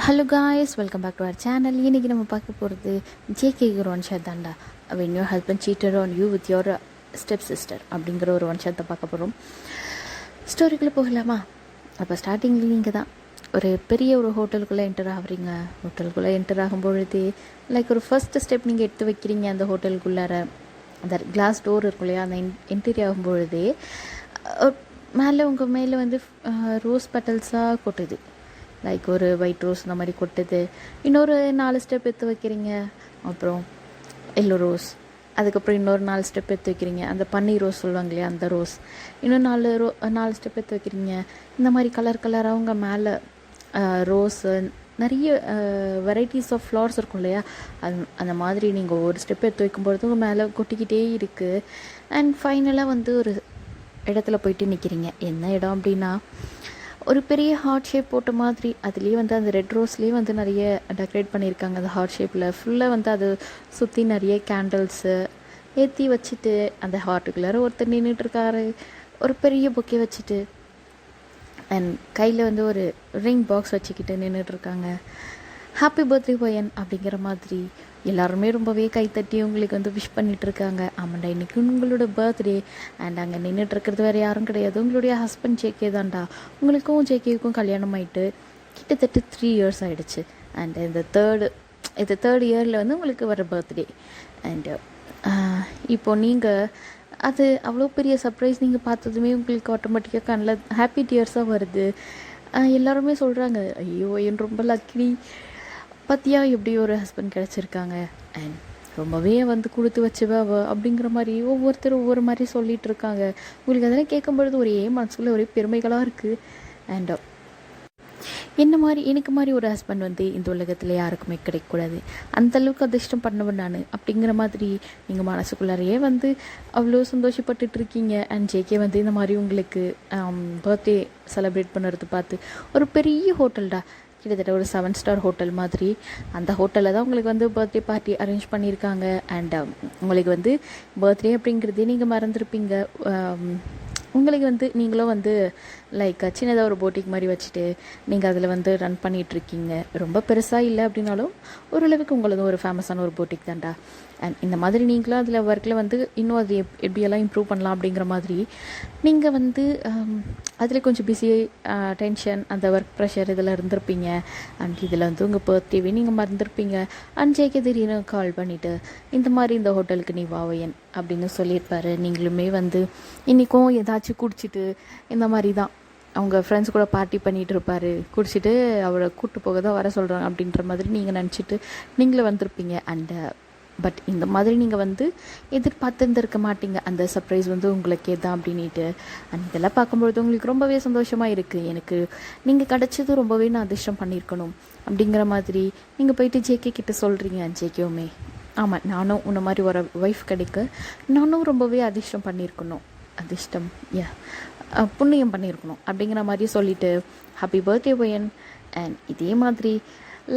Hello guys, welcome back to our channel. இன்றைக்கி நம்ம பார்க்க போகிறது ஜேகே ஒரு ஒன் ஷாட் தாண்டா. When your husband cheated on you with your step sister அப்படிங்கிற ஒரு ஒன் ஷாட்டை பார்க்க போகிறோம். ஸ்டோரிக்குள்ளே போகலாமா? அப்போ ஸ்டார்டிங்கில் நீங்கள் தான் ஒரு பெரிய ஒரு ஹோட்டலுக்குள்ளே என்டர் ஆகுறீங்க. ஹோட்டலுக்குள்ளே என்டர் ஆகும்பொழுதே லைக் ஒரு ஃபஸ்ட்டு ஸ்டெப் நீங்கள் எடுத்து வைக்கிறீங்க. அந்த ஹோட்டலுக்குள்ளார அந்த கிளாஸ் டோர் இருக்கும் இல்லையா, அந்த என்ட்ரி ஆகும்பொழுதே மேலே உங்கள் மேலே வந்து ரோஸ் பெட்டல்ஸாக கொட்டுது. லைக் ஒரு ஒயிட் ரோஸ் இந்த மாதிரி கொட்டுது. இன்னொரு 4 ஸ்டெப் எடுத்து வைக்கிறீங்க. அப்புறம் எல்லோ ரோஸ், அதுக்கப்புறம் இன்னொரு 4 ஸ்டெப் எடுத்து வைக்கிறீங்க. அந்த பன்னீர் ரோஸ் சொல்லுவாங்க இல்லையா, அந்த ரோஸ். இன்னும் 4 ஸ்டெப் எடுத்து வைக்கிறீங்க. இந்த மாதிரி கலர் கலராக அவங்க மேலே ரோஸு நிறைய வெரைட்டிஸ் ஆஃப் ஃப்ளவர்ஸ் இருக்கும் இல்லையா, அந்த மாதிரி நீங்கள் ஒரு ஸ்டெப் எடுத்து வைக்கும்பொழுது உங்கள் மேலே கொட்டிக்கிட்டே இருக்குது. அண்ட் ஃபைனலாக வந்து ஒரு இடத்துல போயிட்டு நிற்கிறீங்க. என்ன இடம் அப்படின்னா, ஒரு பெரிய ஹார்ட் ஷேப் போட்ட மாதிரி, அதுலேயே வந்து அந்த ரெட் ரோஸ்லேயே வந்து நிறைய டெக்கரேட் பண்ணியிருக்காங்க. அந்த ஹார்ட் ஷேப்பில் ஃபுல்லாக வந்து அது சுற்றி நிறைய கேண்டில்ஸு ஏற்றி வச்சுட்டு அந்த ஹார்ட்டுக்குள்ளார ஒருத்தர் நின்றுட்டுருக்காரு, ஒரு பெரிய பொக்கே வச்சுட்டு. அண்ட் கையில் வந்து ஒரு ரிங் பாக்ஸ் வச்சுக்கிட்டு நின்றுட்டுருக்காங்க. ஹாப்பி பர்த்டே பையன் அப்படிங்கிற மாதிரி எல்லாருமே ரொம்பவே கைத்தட்டி உங்களுக்கு வந்து விஷ் பண்ணிகிட்ருக்காங்க. ஆமாண்டா, இன்றைக்கி உங்களோட பர்த்டே. அண்ட் அங்கே நின்றுட்டுருக்கிறது வேறு யாரும் கிடையாது, உங்களுடைய ஹஸ்பண்ட் ஜேகே தான்டா. உங்களுக்கும் ஜேகேவுக்கும் கல்யாணம் ஆகிட்டு கிட்டத்தட்ட 3 இயர்ஸ் ஆகிடுச்சு. அண்ட் இந்த தேர்ட் இயரில் வந்து உங்களுக்கு வர பர்த்டே. அண்டு இப்போது நீங்கள் அது அவ்வளோ பெரிய சர்ப்ரைஸ் நீங்கள் பார்த்ததுமே உங்களுக்கு ஆட்டோமேட்டிக்காக கண்ணில் ஹாப்பி டியர்ஸாக வருது. எல்லாருமே சொல்கிறாங்க, ஐயோ என் ரொம்ப லக்கி, பத்தியா எப்படி ஒரு ஹஸ்பண்ட் கிடச்சிருக்காங்க. அண்ட் ரொம்பவே வந்து கொடுத்து வச்சுவா அப்படிங்கிற மாதிரி ஒவ்வொருத்தரும் ஒவ்வொரு மாதிரி சொல்லிகிட்டு இருக்காங்க. உங்களுக்கு அதெல்லாம் கேட்கும்பொழுது ஒரே மனசுக்குள்ளே ஒரே பெருமைகளாக இருக்குது. அண்ட் எனக்கு மாதிரி ஒரு ஹஸ்பண்ட் வந்து இந்த உலகத்தில் யாருக்குமே கிடைக்கக்கூடாது, அந்தளவுக்கு அதிர்ஷ்டம் பண்ணவன் நான் அப்படிங்கிற மாதிரி நீங்கள் மனசுக்குள்ளாரையே வந்து அவ்வளோ சந்தோஷப்பட்டுட்டு இருக்கீங்க. அண்ட் ஜேகே வந்து இந்த மாதிரி உங்களுக்கு பர்த்டே செலிப்ரேட் பண்ணுறது பார்த்து, ஒரு பெரிய ஹோட்டல்டா, கிட்டத்தட்ட ஒரு 7 ஸ்டார் ஹோட்டல் மாதிரி, அந்த ஹோட்டலில் தான் உங்களுக்கு வந்து பர்த்டே பார்ட்டி அரேஞ்ச் பண்ணியிருக்காங்க. அண்ட் உங்களுக்கு வந்து பர்த்டே அப்படிங்கிறதே நீங்கள் மறந்துருப்பீங்க. உங்களுக்கு வந்து நீங்களும் வந்து லைக் சின்னதாக ஒரு போட்டிக் மாதிரி வச்சுட்டு நீங்கள் அதில் வந்து ரன் பண்ணிகிட்ருக்கீங்க. ரொம்ப பெருசாக இல்லை அப்படின்னாலும் ஓரளவுக்கு உங்களது ஒரு ஃபேமஸான ஒரு போட்டிக் தான்டா. அண்ட் இந்த மாதிரி நீங்களும் அதில் ஒர்க்கில் வந்து இன்னும் அது எப்படியெல்லாம் இம்ப்ரூவ் பண்ணலாம் அப்படிங்கிற மாதிரி நீங்கள் வந்து அதில் கொஞ்சம் பிஸி, டென்ஷன், அந்த ஒர்க் ப்ரெஷர் இதில் இருந்திருப்பீங்க. அண்ட் இதில் வந்து உங்கள் பர்த்டேவே நீங்கள் மறந்துருப்பீங்க. அண்ட் ஜேகே திடீர்னு கால் பண்ணிவிட்டு இந்த மாதிரி இந்த ஹோட்டலுக்கு நீ வாவையன் அப்படின்னு சொல்லியிருப்பாரு. நீங்களுமே வந்து இன்றைக்கும் ஏதாச்சும் குடிச்சிட்டு இந்த மாதிரி தான் அவங்க ஃப்ரெண்ட்ஸ் கூட பார்ட்டி பண்ணிகிட்டு இருப்பார். குடிச்சிட்டு அவரை கூப்பிட்டு போக தான் வர சொல்கிறாங்க அப்படின்ற மாதிரி நீங்கள் நினச்சிட்டு நீங்களே வந்திருப்பீங்க. அண்டு பட் இந்த மாதிரி நீங்கள் வந்து எதிர்பார்த்துருந்துருக்க மாட்டீங்க, அந்த சர்ப்ரைஸ் வந்து உங்களுக்கே தான் அப்படின்ட்டு. அண்ட் இதெல்லாம் பார்க்கும்பொழுது உங்களுக்கு ரொம்பவே சந்தோஷமாக இருக்குது. எனக்கு நீங்கள் கிடச்சது ரொம்பவே நான் அதிர்ஷ்டம் பண்ணியிருக்கணும் அப்படிங்கிற மாதிரி நீங்கள் போயிட்டு ஜேகே கிட்டே சொல்கிறீங்க. ஜேகேவுமே, ஆமாம், நானும் உன்ன மாதிரி ஒரு ஒய்ஃப் கிடைக்க நானும் ரொம்பவே அதிர்ஷ்டம் பண்ணியிருக்கணும், அதிர்ஷ்டம் புண்ணியம் பண்ணியிருக்கணும் அப்படிங்கிற மாதிரி சொல்லிவிட்டு ஹாப்பி பர்த்டே பையன். அண்ட் இதே மாதிரி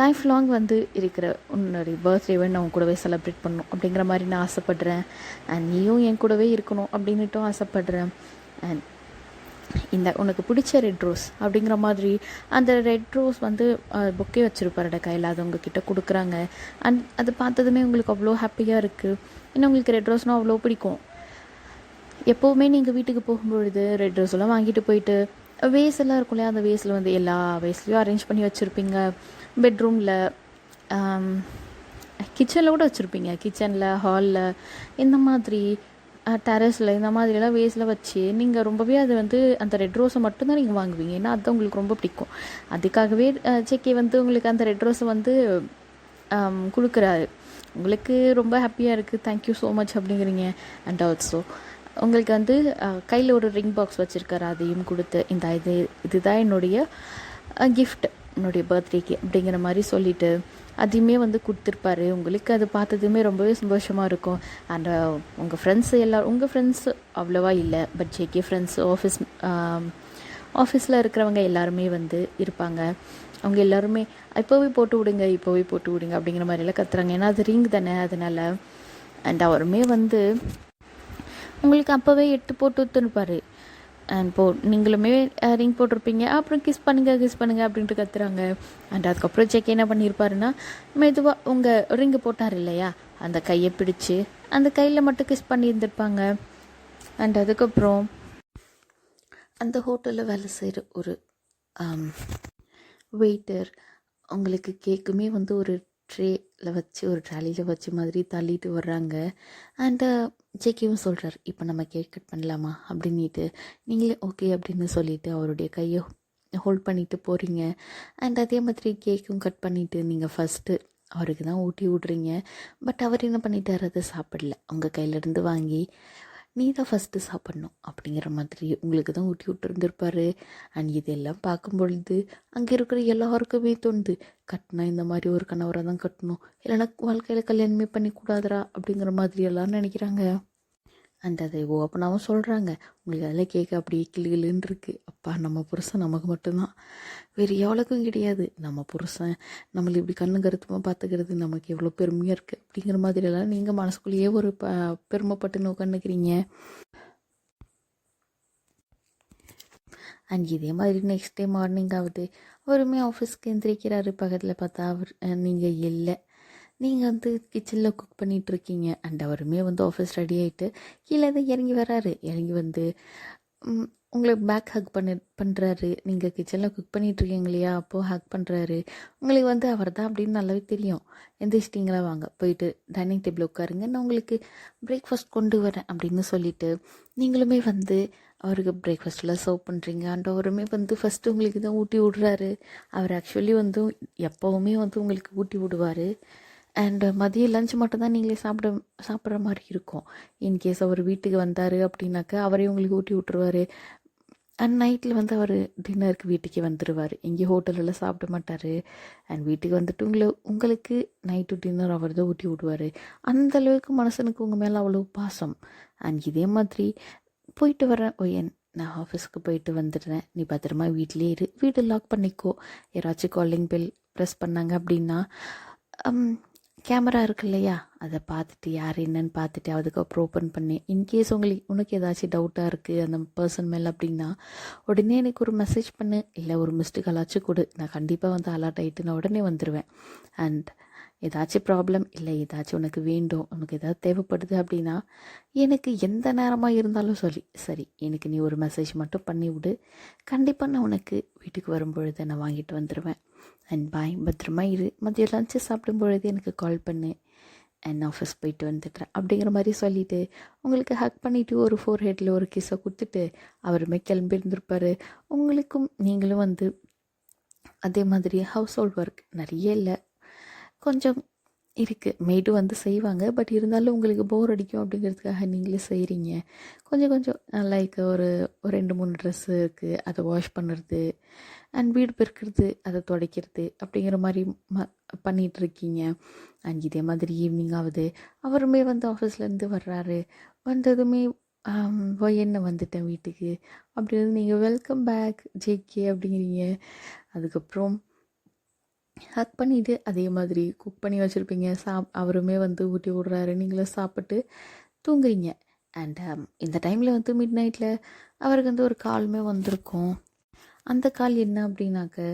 லைஃப் லாங் வந்து இருக்கிற உன்னுடைய பர்த்டேவை நான் உன் கூடவே செலிப்ரேட் பண்ணணும் அப்படிங்கிற மாதிரி நான் ஆசைப்பட்றேன். அண்ட் நீயும் என் கூடவே இருக்கணும் அப்படின்னுட்டும் ஆசைப்பட்றேன். அண்ட் இந்த உனக்கு பிடிச்ச ரெட் ரோஸ் அப்படிங்கிற மாதிரி அந்த ரெட் ரோஸ் வந்து பொக்கே வச்சுருப்பாரோட கையில், அது உங்ககிட்ட கொடுக்குறாங்க. அண்ட் அது பார்த்ததுமே உங்களுக்கு அவ்வளோ ஹாப்பியாக இருக்குது. இன்னும் உங்களுக்கு ரெட் ரோஸ்னால் அவ்வளோ பிடிக்கும். எப்போவுமே நீங்கள் வீட்டுக்கு போகும்பொழுது ரெட் ரோஸ் எல்லாம் வாங்கிட்டு போயிட்டு வேஸ் எல்லாம் இருக்கும் இல்லையா, அந்த வேஸில் வந்து எல்லா வேஸ்லேயும் அரேஞ்ச் பண்ணி வச்சுருப்பீங்க. பெட்ரூமில், கிச்சனில் கூட வச்சுருப்பீங்க. கிச்சனில், ஹாலில், இந்த மாதிரி டெரஸில், இந்த மாதிரியெல்லாம் வேஸில் வச்சு நீங்கள் ரொம்பவே அது வந்து அந்த ரெட் ரோஸை மட்டும்தான் நீங்கள் வாங்குவீங்க. ஏன்னா அதுதான் உங்களுக்கு ரொம்ப பிடிக்கும். அதுக்காகவே ஜேகே வந்து உங்களுக்கு அந்த ரெட் ரோஸை வந்து கொடுக்குறாரு. உங்களுக்கு ரொம்ப ஹாப்பியாக இருக்குது, தேங்க்யூ ஸோ மச் அப்படிங்கிறீங்க. அண்ட் ஆல்சோ உங்களுக்கு வந்து கையில் ஒரு ரிங் பாக்ஸ் வச்சுருக்காரு, அதையும் கொடுத்து இதுதான் என்னுடைய கிஃப்ட் என்னுடைய பர்த்டேக்கு அப்படிங்கிற மாதிரி சொல்லிவிட்டு அதையுமே வந்து கொடுத்துருப்பாரு. உங்களுக்கு அது பார்த்ததுமே ரொம்பவே சந்தோஷமாக இருக்கும். அண்ட் உங்கள் ஃப்ரெண்ட்ஸு அவ்வளோவா இல்லை, பட் ஜேகே ஃப்ரெண்ட்ஸ், ஆஃபீஸில் இருக்கிறவங்க எல்லாருமே வந்து இருப்பாங்க. அவங்க எல்லாருமே இப்போவே போட்டு விடுங்க அப்படிங்கிற மாதிரிலாம் கத்துறாங்க. ஏன்னா அது ரிங் தானே, அதனால். அண்ட் அவருமே வந்து உங்களுக்கு அப்போவே 8 போட்டு விட்டுருப்பார். அண்ட் நீங்களுமே ரிங் போட்டிருப்பீங்க, அப்புறம் கிஸ் பண்ணுங்க அப்படின்ட்டு கத்துறாங்க. அண்ட் அதுக்கப்புறம் ஜேகே என்ன பண்ணியிருப்பாருன்னா, மெதுவாக உங்கள் ரிங்கு போட்டார் இல்லையா, அந்த கையை பிடிச்சி அந்த கையில் மட்டும் கிஸ் பண்ணியிருந்திருப்பாங்க. அண்ட் அதுக்கப்புறம் அந்த ஹோட்டலில் வேலை செய்கிற ஒரு வெயிட்டர் உங்களுக்கு கேக்குமே வந்து ஒரு ட்ரேயில் வச்சு ஒரு ட்ராலியில் வச்ச மாதிரி தள்ளிட்டு வர்றாங்க. அண்ட் ஜேகேவும் சொல்கிறார், இப்போ நம்ம கேக் கட் பண்ணலாமா அப்படின்ட்டு. நீங்களே ஓகே அப்படின்னு சொல்லிவிட்டு அவருடைய கையை ஹோல்ட் பண்ணிவிட்டு போகிறீங்க. அண்ட் அதே மாதிரி கேக்கும் கட் பண்ணிவிட்டு நீங்கள் ஃபஸ்ட்டு அவருக்கு தான் ஊட்டி விட்றீங்க. பட் அவர் என்ன பண்ணிட்டார், அதை சாப்பிடல. உங்கள் கையிலேருந்து வாங்கி நீ தான் ஃபஸ்ட்டு சாப்பிட்ணும் அப்படிங்கிற மாதிரி உங்களுக்கு தான் ஊட்டி விட்டுருந்துருப்பாரு. அண்ட் இதெல்லாம் பார்க்கும் பொழுது அங்கே இருக்கிற எல்லாருக்குமே தோணுது, கட்டினா இந்த மாதிரி ஒரு கணவரை தான் கட்டணும், இல்லைன்னா வாழ்க்கையில் கல்யாணமே பண்ணிக்கூடாதுரா அப்படிங்கிற மாதிரி எல்லாம் நினைக்கிறாங்க. அண்ட் அதை ஓப்பனாகவும் சொல்கிறாங்க, உங்களுக்கு அதில் கேட்க அப்படியே கிளுகிளுன்னு இருக்குது. அப்பா, நம்ம புருஷன் நமக்கு மட்டும்தான், வேறு எவ்வளோக்கும் கிடையாது. நம்ம புருஷன் நம்மளை இப்படி கண்ணு கருத்துமாக பார்த்துக்கிறது நமக்கு எவ்வளோ பெருமையாக இருக்குது அப்படிங்கிற மாதிரியெல்லாம் நீங்கள் மனசுக்குள்ளேயே ஒரு பெருமைப்பட்டு உட்காந்துக்கிறீங்க. அண்ட் இதே மாதிரி நெக்ஸ்ட் டே மார்னிங் ஆகுது. அவருமே ஆஃபீஸ்க்கு எந்திரிக்கிறாரு. பக்கத்தில் பார்த்தா அவர் நீங்கள் இல்லை. நீங்கள் வந்து கிச்சனில் குக் பண்ணிகிட்ருக்கீங்க. அண்ட் அவருமே வந்து ஆஃபீஸ் ரெடி ஆகிட்டு கீழே தான் இறங்கி வராரு. இறங்கி வந்து உங்களை பேக் ஹக் பண்ணுறாரு. நீங்கள் கிச்சனில் குக் பண்ணிகிட்ருக்கீங்க இல்லையா, அப்போது ஹக் பண்ணுறாரு. உங்களுக்கு வந்து அவர் தான் அப்படின்னு நல்லாவே தெரியும். எந்திரிச்சிட்டிங்களா, வாங்க போயிட்டு டைனிங் டேபிள் உட்காருங்க, நான் உங்களுக்கு பிரேக்ஃபாஸ்ட் கொண்டு வரேன் அப்படின்னு சொல்லிவிட்டு நீங்களுமே வந்து அவருக்கு பிரேக்ஃபாஸ்ட்டெலாம் சர்வ் பண்ணுறீங்க. அண்ட் அவருமே வந்து ஃபஸ்ட்டு உங்களுக்கு தான் ஊட்டி விடுறாரு. அவர் ஆக்சுவலி வந்து எப்போவுமே வந்து உங்களுக்கு ஊட்டி விடுவார். அண்ட் மதியம் லஞ்ச் மட்டும் தான் நீங்களே சாப்பிட்ற மாதிரி இருக்கும். இன்கேஸ் அவர் வீட்டுக்கு வந்தார் அப்படின்னாக்கா அவரே உங்களுக்கு ஊட்டி விட்டுருவார். அண்ட் நைட்டில் வந்து அவர் டின்னருக்கு வீட்டுக்கே வந்துடுவார். எங்கேயும் ஹோட்டலெல்லாம் சாப்பிட மாட்டார். அண்ட் வீட்டுக்கு வந்துட்டு உங்களுக்கு நைட்டு டின்னர் அவர் தான் ஊட்டி விடுவார். அந்தளவுக்கு மனுஷனுக்கு உங்கள் மேலே அவ்வளோ பாசம். அண்ட் இதே மாதிரி போயிட்டு வரேன் ஒயன், நான் ஆஃபீஸுக்கு போயிட்டு வந்துடுறேன், நீ பத்திரமா வீட்டிலே இரு, வீடு லாக் பண்ணிக்கோ. யாராச்சும் காலிங் பெல் ப்ரெஸ் பண்ணாங்க அப்படின்னா கேமரா இருக்கு இல்லையா, அதை பார்த்துட்டு யார் என்னன்னு பார்த்துட்டு அதுக்கப்புறம் ஓப்பன் பண்ணி இன்கேஸ் உனக்கு ஏதாச்சும் டவுட்டாக இருக்குது அந்த பர்சன் மேலே அப்படின்னா உடனே எனக்கு ஒரு மெசேஜ் பண்ணு, இல்லை ஒரு மிஸ்டு காலாச்சும் கொடு, நான் கண்டிப்பாக வந்து அலர்ட் ஆகிட்டு நான் உடனே வந்துடுவேன். அண்ட் ஏதாச்சும் ப்ராப்ளம் இல்லை ஏதாச்சும் உனக்கு வேண்டும், உனக்கு ஏதாவது தேவைப்படுது அப்படின்னா எனக்கு எந்த நேரமாக இருந்தாலும் சரி எனக்கு நீ ஒரு மெசேஜ் மட்டும் பண்ணி விடு, கண்டிப்பாக நான் உனக்கு வீட்டுக்கு வரும்பொழுது நான் வாங்கிட்டு வந்துடுவேன். அண்ட் பாய், பத்திரமா இரு, மதியம் லஞ்சு சாப்பிடும் பொழுது எனக்கு கால் பண்ணு, அண்ட் ஆஃபீஸ் போயிட்டு வந்துடுறேன் அப்படிங்கிற மாதிரி சொல்லிவிட்டு உங்களுக்கு ஹக் பண்ணிவிட்டு ஒரு ஃபோர்ஹெட்டில் ஒரு கிஸ்ஸை கொடுத்துட்டு அவருமே கிளம்பி இருந்திருப்பார். நீங்களும் வந்து அதே மாதிரி ஹவுஸ் ஹோல்ட் ஒர்க் நிறைய இல்லை, கொஞ்சம் இருக்குது, மெய்டு வந்து செய்வாங்க. பட் இருந்தாலும் உங்களுக்கு போர் அடிக்கும் அப்படிங்கிறதுக்காக நீங்களே செய்கிறீங்க. கொஞ்சம் லைக் ஒரு 2-3 ட்ரெஸ்ஸு இருக்குது, அதை வாஷ் பண்ணுறது அண்ட் வீடு பெருக்கிறது, அதை துடைக்கிறது அப்படிங்கிற மாதிரி பண்ணிகிட்ருக்கீங்க. அண்ட் இதே மாதிரி ஈவினிங் ஆகுது. அவருமே வந்து ஆஃபீஸ்லேருந்து வர்றாரு. வந்ததுமே என்ன வந்துட்டேன் வீட்டுக்கு அப்படின்னு நீங்கள் வெல்கம் பேக் ஜேகே அப்படிங்கிறீங்க. அதுக்கப்புறம் ஹக் பண்ணிவிட்டு அதே மாதிரி குக் பண்ணி வச்சுருப்பீங்க. அவருமே வந்து ஊட்டி விடுறாரு, நீங்களும் சாப்பிட்டு தூங்குறீங்க. அண்ட் இந்த டைமில் வந்து மிட் நைட்டில் அவருக்கு வந்து ஒரு காலுமே வந்திருக்கும். அந்த கால் என்ன அப்படின்னாக்க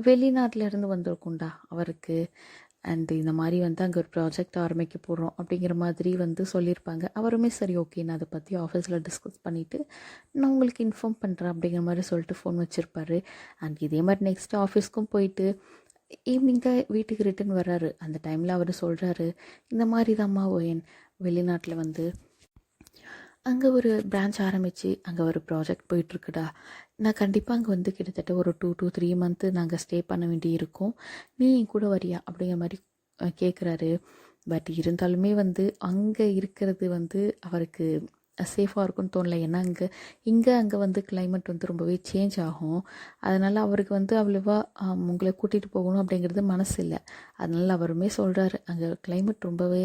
வெளிநாட்டில் இருந்து வந்திருக்கும்டா அவருக்கு. அண்ட் இந்த மாதிரி வந்து அங்கே ஒரு ப்ராஜெக்ட் ஆரம்பிக்க போகிறோம் அப்படிங்கிற மாதிரி வந்து சொல்லியிருப்பாங்க. அவருமே சரி ஓகே, நான் அதை பற்றி ஆஃபீஸில் டிஸ்கஸ் பண்ணிவிட்டு நான் உங்களுக்கு இன்ஃபார்ம் பண்ணுறேன் அப்படிங்கிற மாதிரி சொல்லிட்டு ஃபோன் வச்சுருப்பாரு. அண்ட் இதே மாதிரி நெக்ஸ்ட் ஆஃபீஸ்க்கும் போயிட்டு ஈவினிங் தான் வீட்டுக்கு ரிட்டன் வர்றாரு. அந்த டைமில் அவர் சொல்கிறாரு, இந்த மாதிரி தான்மா ஒயன் வெளிநாட்டில் வந்து அங்கே ஒரு பிரான்ச் ஆரம்பித்து அங்கே ஒரு ப்ராஜெக்ட் போயிட்டுருக்குடா, நான் கண்டிப்பாக அங்கே வந்து கிட்டத்தட்ட ஒரு 2 to 3 மந்த்து நாங்கள் ஸ்டே பண்ண வேண்டி இருக்கும், நீ என் கூட வரியா அப்படிங்கிற மாதிரி கேட்குறாரு. பட் இருந்தாலுமே வந்து அங்கே இருக்கிறது வந்து அவருக்கு சேஃபாக இருக்கும்னு தோணலை. ஏன்னா அங்கே வந்து கிளைமேட் வந்து ரொம்பவே சேஞ்ச் ஆகும். அதனால் அவருக்கு வந்து அவ்வளோவா உங்களை கூட்டிகிட்டு போகணும் அப்படிங்கிறது மனசு இல்லை. அதனால் அவருமே சொல்கிறாரு, அங்கே கிளைமேட் ரொம்பவே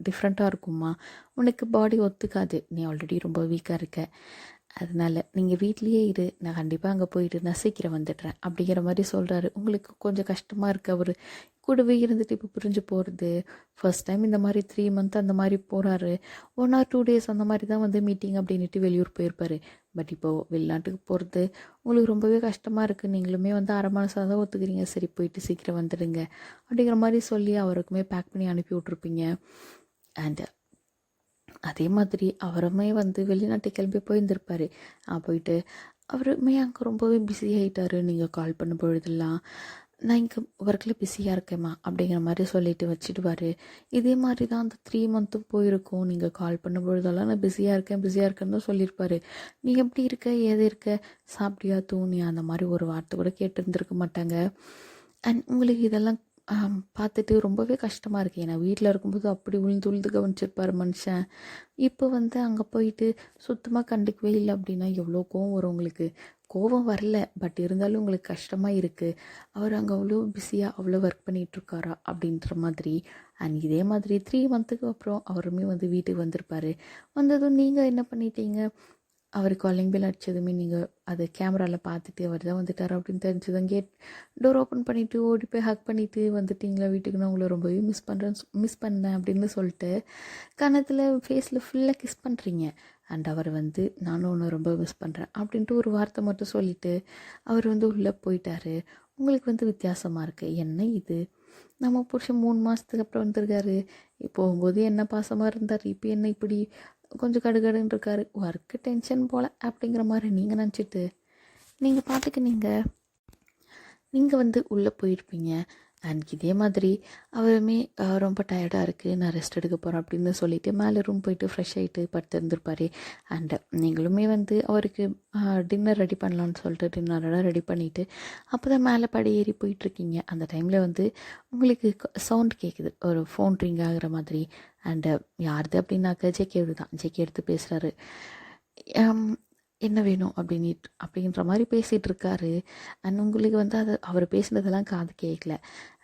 டிஃப்ரெண்ட்டாக இருக்குமா, உனக்கு பாடி ஒத்துக்காது, நீ ஆல்ரெடி ரொம்ப வீக்காக இருக்க. அதனால் நீங்கள் வீட்லேயே இரு, நான் கண்டிப்பாக அங்கே போயிட்டு நான் சீக்கிரம் வந்துடுறேன் அப்படிங்கிற மாதிரி சொல்கிறாரு. உங்களுக்கு கொஞ்சம் கஷ்டமாக இருக்குது. அவர் கூடவே இருந்துட்டு இப்போ பிரிஞ்சு போகிறது. ஃபர்ஸ்ட் டைம் இந்த மாதிரி 3 மந்த் அந்த மாதிரி போகிறாரு. 1 or 2 days அந்த மாதிரி தான் வந்து மீட்டிங் அப்படின்ட்டு வெளியூர் போயிருப்பார். பட் இப்போது வெளிநாட்டுக்கு போகிறது உங்களுக்கு ரொம்பவே கஷ்டமாக இருக்குது. நீங்களுமே வந்து அரை மனசாக தான் ஒத்துக்கிறீங்க, சரி போயிட்டு சீக்கிரம் வந்துடுங்க அப்படிங்கிற மாதிரி சொல்லி அவருக்குமே பேக் பண்ணி அனுப்பி விட்ருப்பீங்க. அண்ட் அதே மாதிரி அவருமே வந்து வெளிநாட்டு கிளம்பி போயிருந்திருப்பார். போயிட்டு அவருமே அங்கே ரொம்பவே பிஸி ஆகிட்டார். நீங்கள் கால் பண்ண பொழுதெல்லாம் நான் இங்கே ஒர்க்கில் பிஸியாக இருக்கேம்மா அப்படிங்கிற மாதிரி சொல்லிட்டு வச்சுடுவார். இதே மாதிரி தான் அந்த 3 மந்த்தும் போயிருக்கும். நீங்கள் கால் பண்ண பொழுதெல்லாம் நான் பிஸியாக இருக்கேன்னு தான் சொல்லியிருப்பார். நீ எப்படி இருக்க, ஏது இருக்க, சாப்பிட்டியா, தூணியா, அந்த மாதிரி ஒரு வார்த்தை கூட கேட்டுருந்துருக்க மாட்டாங்க. அண்ட் உங்களுக்கு இதெல்லாம் பார்த்துட்டு ரொம்பவே கஷ்டமாக இருக்குது. ஏன்னா வீட்டில் இருக்கும்போது அப்படி உழுந்து கவனிச்சிருப்பார் மனுஷன். இப்போ வந்து அங்கே போயிட்டு சுத்தமாக கண்டுக்கவே இல்லை அப்படின்னா எவ்வளோ கோவம் வரும் உங்களுக்கு. கோவம் வரல, பட் இருந்தாலும் உங்களுக்கு கஷ்டமாக இருக்குது. அவர் அங்கே அவ்வளோ பிஸியாக அவ்வளோ ஒர்க் பண்ணிகிட்ருக்காரா அப்படின்ற மாதிரி. அண்ட் இதே மாதிரி 3 மந்த்துக்கு அப்புறம் அவருமே வந்து வீட்டுக்கு வந்திருப்பார். வந்ததும் நீங்கள் என்ன பண்ணிட்டீங்க, அவர் காலிங் பெல் அடித்ததுமே நீங்கள் அது கேமராவில் பார்த்துட்டு அவர் தான் வந்துட்டார் அப்படின்னு தெரிஞ்சதும் டோர் ஓப்பன் பண்ணிவிட்டு ஓடி போய் ஹக் பண்ணிவிட்டு வந்துட்டிங்களா வீட்டுக்கு, நான் உங்களை ரொம்பவே மிஸ் பண்ணேன் அப்படின்னு சொல்லிட்டு கன்னத்தில் ஃபேஸில் ஃபுல்லாக கிஸ் பண்ணுறீங்க. அண்ட் அவர் வந்து நானும் ஒன்று ரொம்ப மிஸ் பண்ணுறேன் அப்படின்ட்டு ஒரு வார்த்தை மட்டும் சொல்லிவிட்டு அவர் வந்து உள்ளே போயிட்டார். உங்களுக்கு வந்து வித்தியாசமாக இருக்குது. என்ன இது, நம்ம புருஷன் 3 மாதத்துக்கு அப்புறம் வந்திருக்காரு, போகும்போது என்ன பாசமாக இருந்தார், இப்போ என்ன இப்படி கொஞ்சம் கடுகடுன்னு இருக்காரு, ஒர்க்கு டென்ஷன் போல் அப்படிங்கிற மாதிரி நீங்கள் நினச்சிட்டு நீங்கள் பாட்டுக்கு நீங்கள் வந்து உள்ளே போயிருப்பீங்க. அண்ட் இதே மாதிரி அவருமே ரொம்ப டயர்டாக இருக்குது, நான் ரெஸ்ட் எடுக்க போகிறேன் அப்படின்னு சொல்லிவிட்டு மேலே ரூம் போயிட்டு ஃப்ரெஷ் ஆகிட்டு படுத்துருந்துருப்பார். அண்டு நீங்களுமே வந்து அவருக்கு டின்னர் ரெடி பண்ணலான்னு சொல்லிட்டு டின்னரெல்லாம் ரெடி பண்ணிவிட்டு அப்போ தான் மேலே படி ஏறி போயிட்டுருக்கீங்க. அந்த டைமில் வந்து உங்களுக்கு சவுண்ட் கேட்குது, ஒரு ஃபோன் ரிங் ஆகிற மாதிரி. அண்டு யாருது அப்படின்னாக்க ஜேகே தான். ஜேகே எடுத்து பேசுகிறாரு. என்ன வேணும் அப்படின்ற மாதிரி பேசிகிட்டு இருக்காரு. அண்ட் உங்களுக்கு வந்து அது அவர் பேசுனதெல்லாம் காது கேட்கல.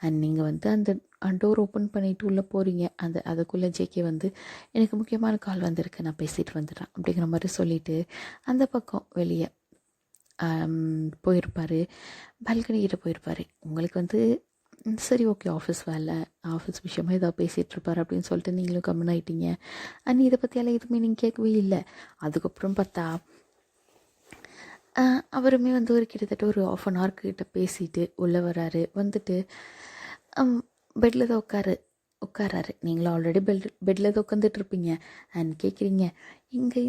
அண்ட் நீங்கள் வந்து அந்த டோர் ஓப்பன் பண்ணிவிட்டு உள்ளே போகிறீங்க. அதுக்குள்ளே ஜேகே வந்து எனக்கு முக்கியமான கால் வந்திருக்கு, நான் பேசிகிட்டு வந்துடுறேன் அப்படிங்கிற மாதிரி சொல்லிவிட்டு அந்த பக்கம் வெளியே போயிருப்பார். பால்கனிக்கிட்ட போயிருப்பார். உங்களுக்கு வந்து சரி ஓகே, ஆஃபீஸ் விஷயமாக ஏதாவது பேசிகிட்டு இருப்பார் அப்படின்னு சொல்லிட்டு நீங்களும் கம்மன் ஆகிட்டீங்க. அண்ட் இதை பற்றியெல்லாம் எதுவுமே நீங்கள் கேட்கவே இல்லை. அதுக்கப்புறம் பார்த்தா அவருமே வந்து ஒரு கிட்டத்தட்ட ஒரு 1/2 hour கிட்ட பேசிட்டு உள்ளே வராரு. வந்துட்டு பெட்டில் தான் உட்காராரு. நீங்களும் ஆல்ரெடி பெட்டில் தான் உட்காந்துட்ருப்பீங்க. அண்ட் கேட்குறீங்க, இங்கே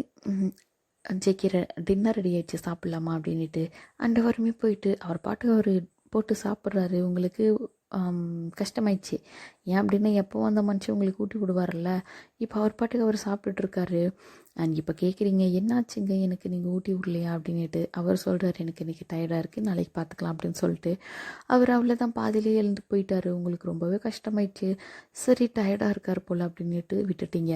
ஜெயிக்கிற டின்னர் ரெடி ஆகிடுச்சு சாப்பிட்லாமா அப்படின்ட்டு. அண்ட் அவருமே போயிட்டு அவர் பாட்டுக்கு அவர் போட்டு சாப்பிட்றாரு. உங்களுக்கு கஷ்டமாயிடுச்சு. ஏன் அப்படின்னா எப்போவும் அந்த மனுஷன் உங்களுக்கு ஊட்டி விடுவார்ல, இப்போ அவர் பாட்டுக்கு அவர் சாப்பிட்டுட்ருக்காரு. அண்ட் இப்போ கேட்குறீங்க, என்னாச்சுங்க எனக்கு நீங்கள் ஊட்டி விடலையா அப்படின்ட்டு. அவர் சொல்கிறார், எனக்கு இன்றைக்கி டயர்டாக இருக்குது, நாளைக்கு பார்த்துக்கலாம் அப்படின்னு சொல்லிட்டு அவர் அவ்வளோதான் பாதியிலே எழுந்து போயிட்டார். உங்களுக்கு ரொம்பவே கஷ்டமாயிடுச்சு. சரி டயர்டாக இருக்கார் போல் அப்படின்ட்டு விட்டுட்டீங்க.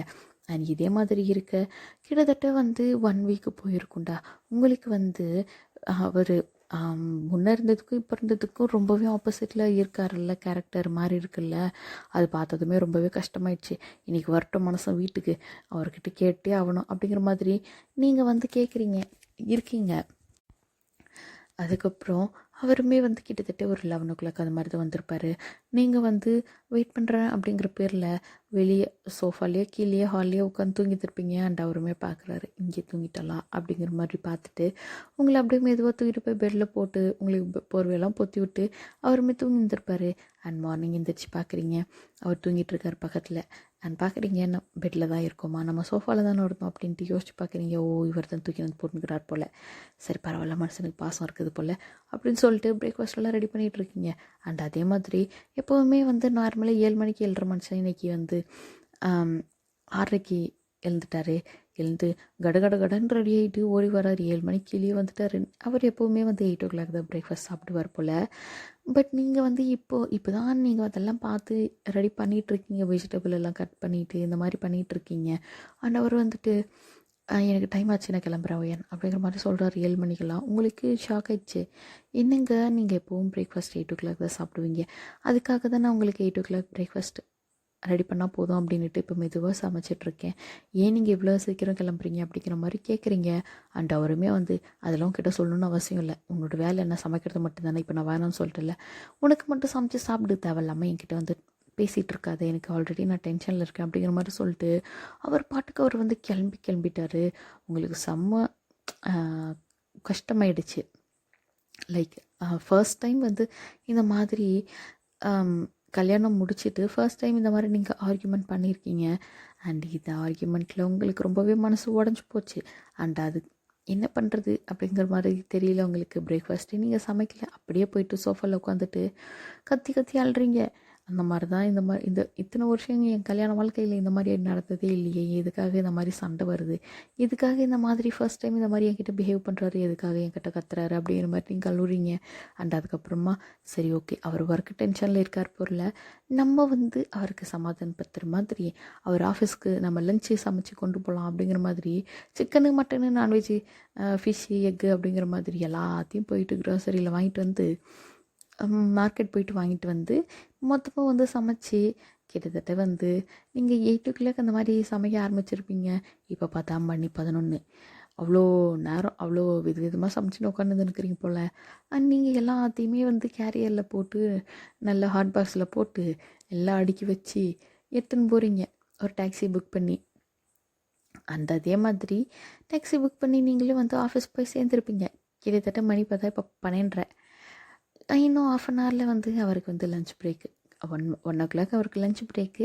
அண்ட் இதே மாதிரி இருக்க கிட்டத்தட்ட வந்து 1 week போயிருக்குண்டா. உங்களுக்கு வந்து அவர் முன்னே இருந்ததுக்கும் இப்போ இருந்ததுக்கும் ரொம்பவே ஆப்போசிட்டில் இருக்காருல்ல, கேரக்டர் மாதிரி இருக்குல்ல. அது பார்த்ததுமே ரொம்பவே கஷ்டமாயிடுச்சு. இன்றைக்கி வரட்டும் மனசன் வீட்டுக்கு, அவர்கிட்ட கேட்டே ஆகணும் அப்படிங்கிற மாதிரி நீங்கள் வந்து இருக்கீங்க. அதுக்கப்புறம் அவருமே வந்து கிட்டத்தட்ட ஒரு 11 o'clock அது மாதிரி தான் வந்திருப்பார். நீங்கள் வந்து வெயிட் பண்ணுறேன் அப்படிங்கிற பேரில் வெளியே சோஃபாலேயே கீழே ஹால்லேயே உட்காந்து தூங்கிட்டுருப்பீங்க. அண்ட் அவருமே பார்க்குறாரு, இங்கே தூங்கிட்டலாம் அப்படிங்கிற மாதிரி பார்த்துட்டு உங்களை அப்படியே மெதுவாக தூக்கிட்டு போய் பெட்டில் போட்டு உங்களுக்கு போர்வையெல்லாம் பொத்தி விட்டு அவருமே தூங்கி இருந்திருப்பார். அண்ட் மார்னிங் எந்திரிச்சு பார்க்குறீங்க, அவர் தூங்கிட்டு இருக்கார் பக்கத்தில். அண்ட் பார்க்குறீங்க, என்ன பெட்டில் தான் இருக்கோமா, நம்ம சோஃபாவில் தானே இருந்தோம் அப்படின்ட்டு யோசிச்சு பார்க்குறீங்க. ஓ, இவர் தான் தூக்கி வந்து போட்டுக்கிறார் போல், சரி பரவாயில்ல மனுஷனுக்கு பாசம் இருக்குது போல் அப்படின்னு சொல்லிட்டு பிரேக்ஃபாஸ்ட்டெல்லாம் ரெடி பண்ணிகிட்டு இருக்கீங்க. அண்ட் அதே மாதிரி எப்போவுமே வந்து நார்மலாக 7 மணிக்கு எழுற மனுஷன் இன்றைக்கி வந்து 6:30 எழுந்துட்டார். எழுந்து கடன்னு ரெடி ஆகிட்டு ஓடி வராரு. 7 மணிக்கு கீழே வந்துட்டார். அவர் எப்போவுமே வந்து 8 o'clock தான் பிரேக்ஃபாஸ்ட் சாப்பிடுவார் போல். பட் நீங்கள் வந்து இப்போ தான் நீங்கள் அதெல்லாம் பார்த்து ரெடி பண்ணிகிட்ருக்கீங்க. வெஜிடபிள் எல்லாம் கட் பண்ணிவிட்டு இந்த மாதிரி பண்ணிகிட்ருக்கீங்க. அண்ட் அவர் வந்துட்டு எனக்கு டைம் ஆச்சு, நான் கிளம்புறேன் ஒயன் அப்படிங்கிற மாதிரி சொல்கிறார் 7 மணிக்கெல்லாம். உங்களுக்கு ஷாக் ஆயிடுச்சு. என்னங்க நீங்கள் எப்போவும் பிரேக்ஃபாஸ்ட் 8 o'clock தான் சாப்பிடுவீங்க, அதுக்காக தான் நான் உங்களுக்கு 8 o'clock பிரேக்ஃபாஸ்ட் ரெடி பண்ணால் போதும் அப்படின்ட்டு இப்போ மெதுவாக சமைச்சிட்ருக்கேன். ஏன் நீங்கள் இவ்வளோ சீக்கிரம் கிளம்புறீங்க அப்படிங்கிற மாதிரி கேட்குறீங்க. அண்ட் அவருமே வந்து அதெல்லாம் கிட்ட சொல்லணும்னு அவசியம் இல்லை, உன்னோட வேலை என்ன சமைக்கிறது மட்டும்தானே, இப்போ நான் வேணாம்னு சொல்லிட்டுல, உனக்கு மட்டும் சமைச்சு சாப்பிடு, தேவையில்லாமல் என்கிட்ட வந்து பேசிகிட்டு இருக்காது, எனக்கு ஆல்ரெடி நான் டென்ஷனில் இருக்கேன் அப்படிங்கிற மாதிரி சொல்லிட்டு அவர் பாட்டுக்கு அவர் வந்து கிளம்பிட்டார். உங்களுக்கு செம்ம கஷ்டமாயிடுச்சு. லைக் ஃபர்ஸ்ட் டைம் வந்து இந்த மாதிரி கல்யாணம் முடிச்சுட்டு ஃபர்ஸ்ட் டைம் இந்த மாதிரி நீங்கள் ஆர்கியூமெண்ட் பண்ணியிருக்கீங்க. அண்ட் இந்த ஆர்கியூமெண்ட்டில் உங்களுக்கு ரொம்பவே மனசு உடஞ்சி போச்சு. அண்ட் அது என்ன பண்ணுறது அப்படிங்கிற மாதிரி தெரியல உங்களுக்கு. பிரேக்ஃபாஸ்ட்டே நீங்கள் சமைக்கல, அப்படியே போயிட்டு சோஃபாவில் உட்காந்துட்டு கத்தி கத்தி அழுறீங்க. அந்த மாதிரி தான் இந்த இத்தனை வருஷம் என் கல்யாண வாழ்க்கையில் இந்த மாதிரி நடந்ததே இல்லையே, எதுக்காக இந்த மாதிரி சண்டை வருது, எதுக்காக இந்த மாதிரி ஃபர்ஸ்ட் டைம் இந்த மாதிரி என்கிட்ட பிஹேவ் பண்ணுறாரு, எதுக்காக என்கிட்ட கத்துறாரு அப்படிங்கிற மாதிரி நீங்கள் கல்லூரிங்க. அண்ட் அதுக்கப்புறமா சரி ஓகே, அவர் ஒர்க் டென்ஷனில் இருக்கார் பொருள், நம்ம வந்து அவருக்கு சமாதானப்படுத்துகிற மாதிரி அவர் ஆஃபீஸ்க்கு நம்ம லஞ்சு சமைச்சு கொண்டு போகலாம் அப்படிங்கிற மாதிரி chicken mutton non veg fish egg அப்படிங்கிற மாதிரி எல்லாத்தையும் போயிட்டு க்ரோசரியில் வாங்கிட்டு வந்து மார்க்கெட் போயிட்டு வாங்கிட்டு வந்து மொத்தமாக வந்து சமைச்சு கிட்டத்தட்ட வந்து நீங்கள் 8 அந்த மாதிரி சமைக்க ஆரம்பிச்சிருப்பீங்க. இப்போ பார்த்தா மணி 11. அவ்வளோ நேரம் அவ்வளோ விதவிதமாக சமைச்சுன்னு உட்காந்து இருக்கிறீங்க போல். அண்ட் நீங்கள் எல்லாத்தையுமே வந்து கேரியரில் போட்டு நல்ல ஹாட் பாக்ஸில் போட்டு எல்லாம் அடுக்கி வச்சு எடுத்துன்னு போகிறீங்க ஒரு டாக்ஸி புக் பண்ணி. அந்த அதே மாதிரி டாக்ஸி புக் பண்ணி நீங்களே வந்து ஆஃபீஸ் போய் சேர்ந்துருப்பீங்க. கிட்டத்தட்ட மணி பார்த்தா இப்போ 12. இன்னும் ஆஃப் அன் ஹவரில் வந்து அவருக்கு வந்து லஞ்ச் பிரேக்கு. 1 அவருக்கு லஞ்ச் பிரேக்கு.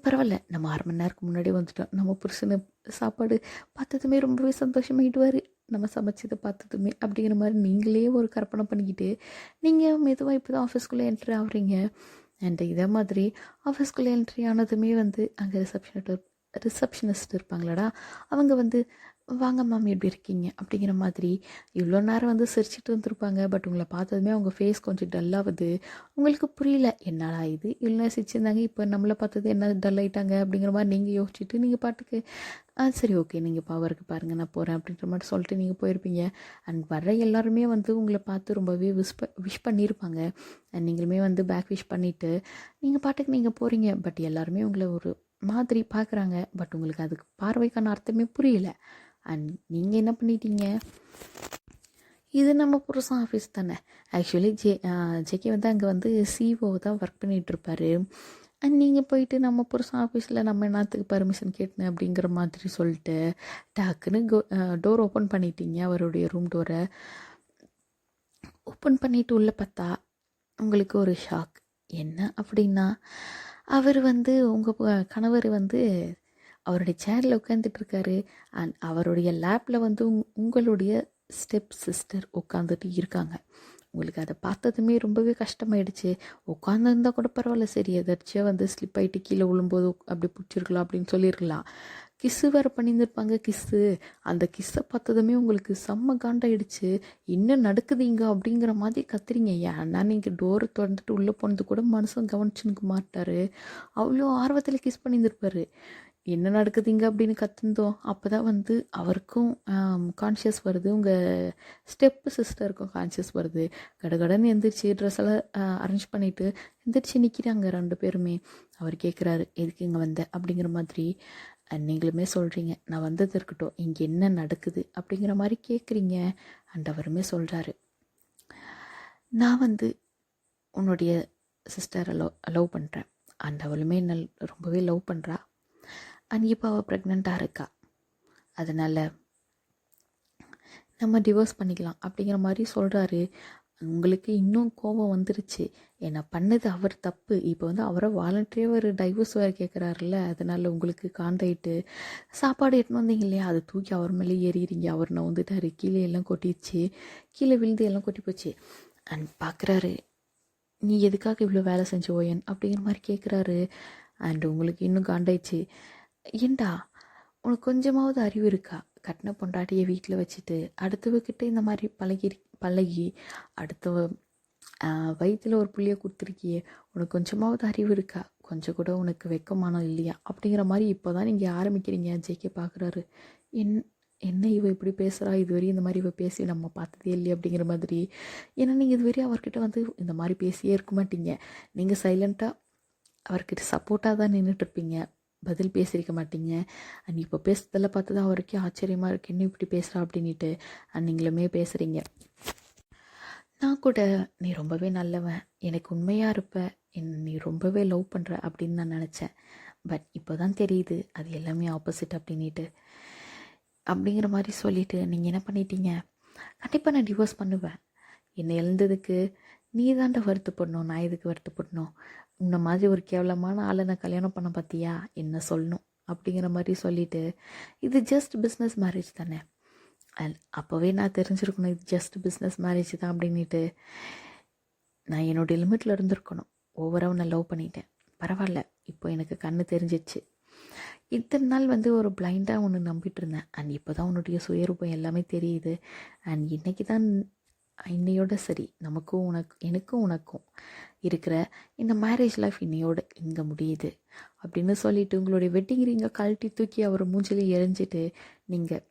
பரவாயில்ல, நம்ம 1/2 மணி நேரத்துக்கு முன்னாடி வந்துட்டோம். நம்ம புருஷனை சாப்பாடு பார்த்ததுமே ரொம்பவே சந்தோஷமாயிடுவார், நம்ம சமைச்சதை பார்த்ததுமே அப்படிங்கிற மாதிரி நீங்களே ஒரு கற்பனை பண்ணிக்கிட்டு நீங்கள் மெதுவாக இப்போ தான் ஆஃபீஸ்க்குள்ளே என்ட்ரி ஆகுறீங்க. அண்ட் இதே மாதிரி ஆஃபீஸ்க்குள்ளே என்ட்ரி ஆனதுமே வந்து அங்கே ரிசப்ஷனிஸ்ட் இருப்பாங்களாடா, அவங்க வந்து வாங்க மேம் எப்படி இருக்கீங்க அப்படிங்கிற மாதிரி இவ்வளோ நேரம் வந்து சிரிச்சிட்டு வந்துருப்பாங்க. பட் உங்களை பார்த்ததுமே அவங்க ஃபேஸ் கொஞ்சம் டல்லாகுது. உங்களுக்கு புரியல, என்னடா இது இவ்வளோ நேரம் சிரிச்சிருந்தாங்க, இப்போ நம்மளை பார்த்தது என்ன டல் ஆகிட்டாங்க அப்படிங்கிற மாதிரி நீங்கள் யோசிச்சுட்டு நீங்கள் பாட்டுக்கு சரி ஓகே நீங்கள் பவருக்கு பாருங்கள் நான் போகிறேன் அப்படின்ற மாதிரி சொல்லிட்டு நீங்கள் போயிருப்பீங்க. அண்ட் வர்ற எல்லாருமே வந்து உங்களை பார்த்து ரொம்பவே விஷ் பண்ணியிருப்பாங்க. அண்ட் நீங்களுமே வந்து பேக் விஷ் பண்ணிவிட்டு நீங்கள் பாட்டுக்கு நீங்கள் போகிறீங்க. பட் எல்லாருமே உங்களை ஒரு மாதிரி பார்க்குறாங்க. பட் உங்களுக்கு அதுக்கு பார்வைக்கான அர்த்தமே புரியல. அண்ட் நீங்கள் என்ன பண்ணிட்டீங்க, இது நம்ம புருஷன் ஆஃபீஸ் தானே, ஆக்சுவலி ஜேகே வந்து அங்கே வந்து சிஓ தான் ஒர்க் பண்ணிகிட்ருப்பாரு. அண்ட் நீங்கள் போயிட்டு நம்ம புருஷன் ஆஃபீஸில் நம்ம என்னத்துக்கு பர்மிஷன் கேட்டேன் அப்படிங்கிற மாதிரி சொல்லிட்டு டக்குன்னு டோர் ஓப்பன் பண்ணிட்டீங்க. அவருடைய ரூம் டோரை ஓப்பன் பண்ணிவிட்டு உள்ளே பார்த்தா உங்களுக்கு ஒரு ஷாக். என்ன அப்படின்னா, அவர் வந்து உங்கள் கணவர் வந்து அவருடைய சேரில் உட்காந்துட்ருக்காரு. அண்ட் அவருடைய லேப்பில் வந்து உங்களுடைய ஸ்டெப் சிஸ்டர் உட்காந்துட்டு இருக்காங்க. உங்களுக்கு அதை பார்த்ததுமே ரொம்பவே கஷ்டமாயிடுச்சு. உட்காந்துருந்தா கூட பரவாயில்ல, சரி எதாச்சும் வந்து ஸ்லிப் ஆகிட்டு கீழே விழும்போது அப்படி பிடிச்சிருக்கலாம் அப்படின்னு சொல்லியிருக்கலாம். கிஸ்ஸு வேறு பண்ணியிருந்திருப்பாங்க. அந்த கிஸ்ஸை பார்த்ததுமே உங்களுக்கு செம்ம காண்டாயிடுச்சு. இன்னும் நடக்குதுங்க அப்படிங்கிற மாதிரி கத்துறீங்க. ஏன்னா நீங்கள் டோரை திறந்துட்டு உள்ளே போனது கூட மனுஷன் கவனிச்சுன்னு மாட்டார். அவ்வளோ ஆர்வத்தில் கிஸ் பண்ணியிருந்திருப்பாரு. என்ன நடக்குதுங்க அப்படின்னு கற்றுந்தோம். அப்போ தான் வந்து அவருக்கும் கான்ஷியஸ் வருது, உங்கள் ஸ்டெப்பு சிஸ்டருக்கும் கான்ஷியஸ் வருது. கடகடன்னு எந்திரிச்சு ட்ரெஸ் எல்லாம் அரேஞ்ச் பண்ணிவிட்டு எந்திரிச்சு நிற்கிறாங்க 2 பேருமே. அவர் கேட்குறாரு, எதுக்கு இங்கே வந்த அப்படிங்கிற மாதிரி. நீங்களுமே சொல்கிறீங்க, நான் வந்தது இருக்கட்டும், இங்கே என்ன நடக்குது அப்படிங்கிற மாதிரி கேட்குறீங்க. அண்ட் அவருமே சொல்கிறாரு, நான் வந்து உன்னுடைய சிஸ்டரை லவ் பண்ணுறேன். அண்ட் அவளுமே என்ன ரொம்பவே லவ் பண்ணுறா. அண்ட் இப்போ அவள் ப்ரெக்னெண்ட்டாக இருக்கா. அதனால் நம்ம டிவோர்ஸ் பண்ணிக்கலாம் அப்படிங்கிற மாதிரி சொல்கிறாரு. உங்களுக்கு இன்னும் கோபம் வந்துருச்சு. என்ன பண்ணது அவர் தப்பு. இப்போ வந்து அவரை வாலண்டரியாக ஒரு டைவர்ஸ் வேறு கேட்குறாருல்ல, அதனால் உங்களுக்கு காண்டாயிட்டு சாப்பாடு எடுத்துன்னு வந்தீங்க இல்லையா, அதை தூக்கி அவர் மேலே ஏறிடுறீங்க. அவர் நான் வந்துட்டார், கீழே எல்லாம் கொட்டிடுச்சு, கீழே விழுந்து எல்லாம் கொட்டி போச்சு. அண்ட் பார்க்குறாரு, நீ எதுக்காக இவ்வளோ வேலை செஞ்ச ஓயன் அப்படிங்கிற மாதிரி கேட்குறாரு. அண்ட் உங்களுக்கு இன்னும் காண்டாயிடுச்சு. ஏண்டா உனக்கு கொஞ்சமாவது அறிவு இருக்கா, கட்டின பொண்டாட்டியை வீட்டில் வச்சுட்டு அடுத்தவக்கிட்ட இந்த மாதிரி பழகி அடுத்த வயிற்றில் ஒரு புள்ளியை கொடுத்துருக்கியே, உனக்கு கொஞ்சமாவது அறிவு இருக்கா, கொஞ்சம் கூட உனக்கு வெக்கமானம் இல்லையா அப்படிங்கிற மாதிரி இப்போ தான் நீங்கள் ஆரம்பிக்கிறீங்க. ஜேகே பார்க்குறாரு, என்ன இவ இப்படி பேசுகிறா, இதுவரையும் இந்த மாதிரி இவ பேசி நம்ம பார்த்ததே இல்லையே அப்படிங்கிற மாதிரி. ஏன்னா நீங்கள் இதுவரையும் அவர்கிட்ட வந்து இந்த மாதிரி பேசியே இருக்க மாட்டீங்க. நீங்கள் சைலண்ட்டாக அவருக்கு சப்போர்ட்டாக தான் நின்றுட்டுருப்பீங்க, பதில் பேசியிருக்க மாட்டீங்க. அண்ட் இப்போ பேசுறதெல்லாம் பார்த்து தான் அவருக்கே ஆச்சரியமாக இருக்குது, என்ன இப்படி பேசுகிறா அப்படின்ட்டு. அண்ட் நீங்களுமே பேசுகிறீங்க. நான் கூட நீ ரொம்பவே நல்லவன், எனக்கு உண்மையாக இருப்ப, நீ ரொம்பவே லவ் பண்ணுற அப்படின்னு நான் நினச்சேன். பட் இப்போ தான் தெரியுது அது எல்லாமே ஆப்போசிட் அப்படின்ட்டு. அப்படிங்கிற மாதிரி சொல்லிவிட்டு நீங்கள் என்ன பண்ணிட்டீங்க, கண்டிப்பாக நான் டிவோர்ஸ் பண்ணுவேன், என்னை எழுந்ததுக்கு நீ தாண்ட வருத்தப்படணும், நான் எதுக்கு வருத்தப்படணும், உன்னை மாதிரி ஒரு கேவலமான ஆளை நான் கல்யாணம் பண்ண பார்த்தியா, என்ன சொல்லணும் அப்படிங்கிற மாதிரி சொல்லிவிட்டு, இது ஜஸ்ட் பிஸ்னஸ் மேரேஜ் தானே, அண்ட் அப்போவே நான் தெரிஞ்சிருக்கணும் இது ஜஸ்ட் பிஸ்னஸ் மேரேஜ் தான் அப்படின்ட்டு. நான் என்னுடைய லிமிட்டில் இருந்திருக்கணும், ஓவராக உன்னை லவ் பண்ணிட்டேன், பரவாயில்ல இப்போ எனக்கு கண்ணு தெரிஞ்சிச்சு. இத்தனை நாள் ஒரு பிளைண்டாக ஒன்று நம்பிட்டு இருந்தேன், அண்ட் இப்போ தான் உன்னுடைய சுயரூபம் எல்லாமே தெரியுது. அண்ட் இன்றைக்கி தான் இன்னையோட சரி, எனக்கும் உனக்கும் இருக்கிற இந்த மேரேஜ் லைஃப் இன்னையோட இங்கே முடியுது அப்படின்னு சொல்லிட்டு உங்களுடைய வெட்டிங் ரிங்கை கழட்டி தூக்கி அவர் மூஞ்சிலே எரிஞ்சிட்டு, நீங்கள்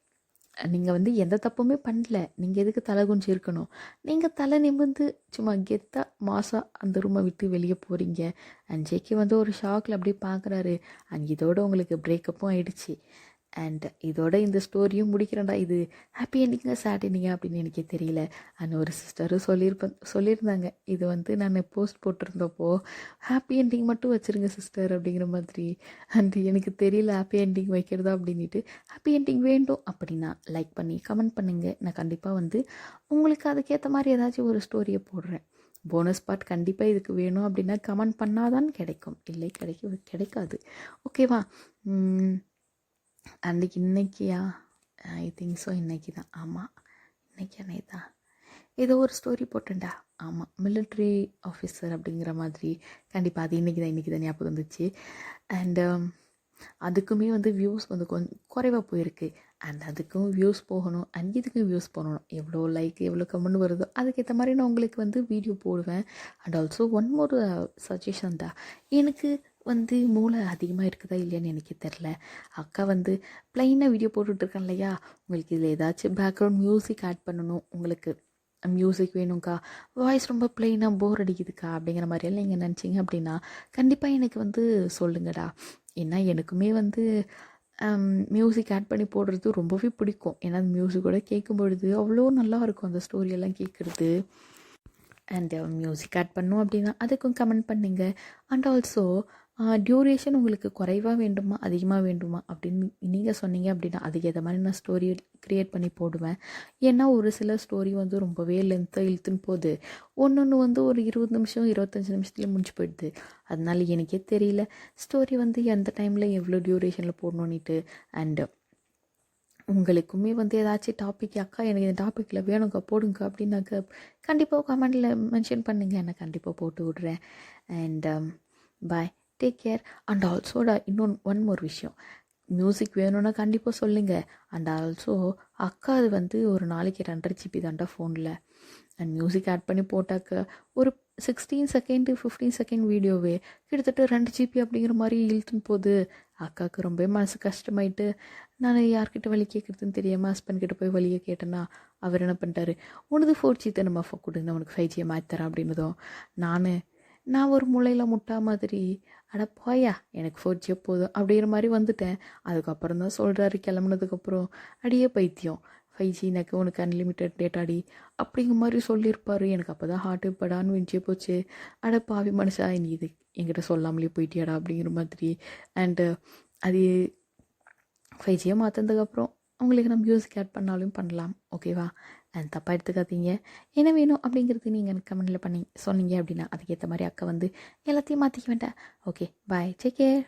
எந்த தப்புமே பண்ணல, நீங்கள் எதுக்கு தலை குஞ்சு இருக்கணும், நீங்கள் தலை நிமிர்ந்து சும்மா கெத்தாக மாதம் அந்த ரூமை விட்டு வெளியே போகிறீங்க. அண்ட் ஜேகே ஒரு ஷாக்கில் அப்படியே பார்க்குறாரு. அண்ட் இதோட உங்களுக்கு பிரேக்கப்பும் ஆயிடுச்சு. அண்ட் இதோட இந்த ஸ்டோரியும் முடிக்கிறேன்டா, இது ஹாப்பி எண்டிங்கா சேட் எண்டிங்கா அப்படின்னு எனக்கே தெரியல. அண்ட் ஒரு சிஸ்டரும் சொல்லியிருந்தாங்க, இது நான் போஸ்ட் போட்டிருந்தப்போ ஹாப்பி எண்டிங் மட்டும் வச்சுருங்க சிஸ்டர் அப்படிங்கிற மாதிரி. அண்ட் எனக்கு தெரியல ஹாப்பி எண்டிங் வைக்கிறதா அப்படின்ட்டு. ஹாப்பி எண்டிங் வேண்டும் அப்படின்னா லைக் பண்ணி கமெண்ட் பண்ணுங்கள். நான் கண்டிப்பாக உங்களுக்கு அதுக்கேற்ற மாதிரி ஏதாச்சும் ஒரு ஸ்டோரியை போடுறேன். போனஸ் பார்ட் கண்டிப்பாக இதுக்கு வேணும் அப்படின்னா கமெண்ட் பண்ணாதான் கிடைக்கும், இல்லை கிடைக்காது. ஓகேவா? அன்றைக்கி இன்னைக்கியா, ஐ திங்க் ஸோ இன்றைக்கி தான், ஆமாம் இன்றைக்கி நேத்தா ஏதோ ஒரு ஸ்டோரி போட்டேன்டா, ஆமாம் மிலிட்ரி ஆஃபீஸர் அப்படிங்கிற மாதிரி. கண்டிப்பாக அது இன்றைக்கி தான் ஞாபகம் வந்துச்சு. அண்ட் அதுக்குமே வியூஸ் கொஞ்சம் குறைவாக போயிருக்கு. அண்ட் அதுக்கும் வியூஸ் போகணும், அண்ட் இதுக்கும் வியூஸ் போகணும். எவ்வளோ லைக் எவ்வளோ கமெண்ட் வருதோ அதுக்கேற்ற மாதிரி நான் உங்களுக்கு வீடியோ போடுவேன். And also one more suggestion தான், எனக்கு மூளை அதிகமாக இருக்குதா இல்லையான்னு எனக்கு தெரில. அக்கா ப்ளைனாக வீடியோ போட்டுட்ருக்கேன் இல்லையா, உங்களுக்கு இதில் ஏதாச்சும் பேக்ரவுண்ட் மியூசிக் ஆட் பண்ணணும், உங்களுக்கு மியூசிக் வேணும்க்கா, வாய்ஸ் ரொம்ப ப்ளைனாக போர் அடிக்குதுக்கா அப்படிங்கிற மாதிரியெல்லாம் நீங்கள் நினச்சிங்க அப்படின்னா கண்டிப்பாக எனக்கு சொல்லுங்கடா. ஏன்னா எனக்குமே மியூசிக் ஆட் பண்ணி போடுறது ரொம்பவே பிடிக்கும். ஏன்னா அந்த மியூசிக்கோட கேட்கும் பொழுது அவ்வளோ நல்லாயிருக்கும் அந்த ஸ்டோரியெல்லாம் கேட்குறது. அண்ட் மியூசிக் ஆட் பண்ணோம் அப்படின்னா அதுக்கும் கமெண்ட் பண்ணுங்க. அண்ட் ஆல்சோ டியூரேஷன் உங்களுக்கு குறைவாக வேண்டுமா அதிகமாக வேண்டுமா அப்படின்னு நீங்கள் சொன்னீங்க அப்படின்னா அதுக்கேற்ற மாதிரி நான் ஸ்டோரி க்ரியேட் பண்ணி போடுவேன். ஏன்னா ஒரு சில ஸ்டோரி ரொம்பவே லென்த்தாக இழுத்துன்னு போகுது, ஒன்று ஒரு 20 நிமிஷம் 25 நிமிஷத்துலேயே முடிஞ்சு போயிடுது. அதனால எனக்கே தெரியல ஸ்டோரி எந்த டைமில் எவ்வளோ டியூரேஷனில் போடணுன்னுட்டு. அண்டு உங்களுக்குமே ஏதாச்சும் டாபிக், அக்கா எனக்கு இந்த டாப்பிக்கில் வேணுங்க போடுங்க அப்படின்னாக்க கண்டிப்பாக கமெண்டில் மென்ஷன் பண்ணுங்கள், நான் கண்டிப்பாக போட்டு விட்றேன். And bye, take care. And ஆல்சோடா ஒன் மோர் விஷயம், மியூசிக் வேணும்னா கண்டிப்பாக சொல்லுங்கள். அண்ட் ஆல்சோ அக்கா அது ஒரு நாளைக்கு 2.5 GB தாண்டா ஃபோனில். அண்ட் மியூசிக் ஆட் பண்ணி போட்டாக்க ஒரு 16 செகண்ட் 15 செகண்ட் வீடியோவே கிட்டத்தட்ட 2 GB அப்படிங்கிற மாதிரி இழுத்துன்னு போகுது. அக்காவுக்கு ரொம்ப மனசு கஷ்டமாயிட்டு நான் யார்கிட்ட வழி கேட்குறதுன்னு தெரியாமல் ஹஸ்பண்ட் கிட்ட போய் வழியை கேட்டேன்னா அவர் என்ன பண்ணிட்டாரு, உனது 4G தானே கொடுங்க, நான் உனக்கு 5G மாற்றி தரேன் அப்படின்னதும் நான் ஒரு மூளையில் முட்டா மாதிரி அட போயா எனக்கு 4G போதும் அப்படிங்கிற மாதிரி வந்துட்டேன். அதுக்கப்புறம் தான் சொல்கிறாரு கிளம்புனதுக்கப்புறம், அடியே பைத்தியம் 5G எனக்கு உனக்கு அன்லிமிட்டெட் டேட்டாடி அப்படிங்கிற மாதிரி சொல்லியிருப்பார். எனக்கு அப்போ தான் ஹார்ட்டு படான்னு விஞ்சியே போச்சு. அட பாவி மனுஷா நீ இது என்கிட்ட சொல்லாமலே போயிட்டியாடா அப்படிங்கிற மாதிரி. அண்டு அது 5G மாற்றினதுக்கப்புறம் உங்களுக்கு நான் மியூசிக் ஆட் பண்ணாலும் பண்ணலாம், ஓகேவா? அண்ட் தப்பாக எடுத்துக்காதீங்க. என்ன வேணும் அப்படிங்கிறது நீங்கள் எனக்கு கமெண்டில் சொன்னீங்க அப்படின்னா அதுக்கேற்ற மாதிரி அக்கா எல்லாத்தையும் மாற்றிக்க வேண்டாம். Okay bye, take care.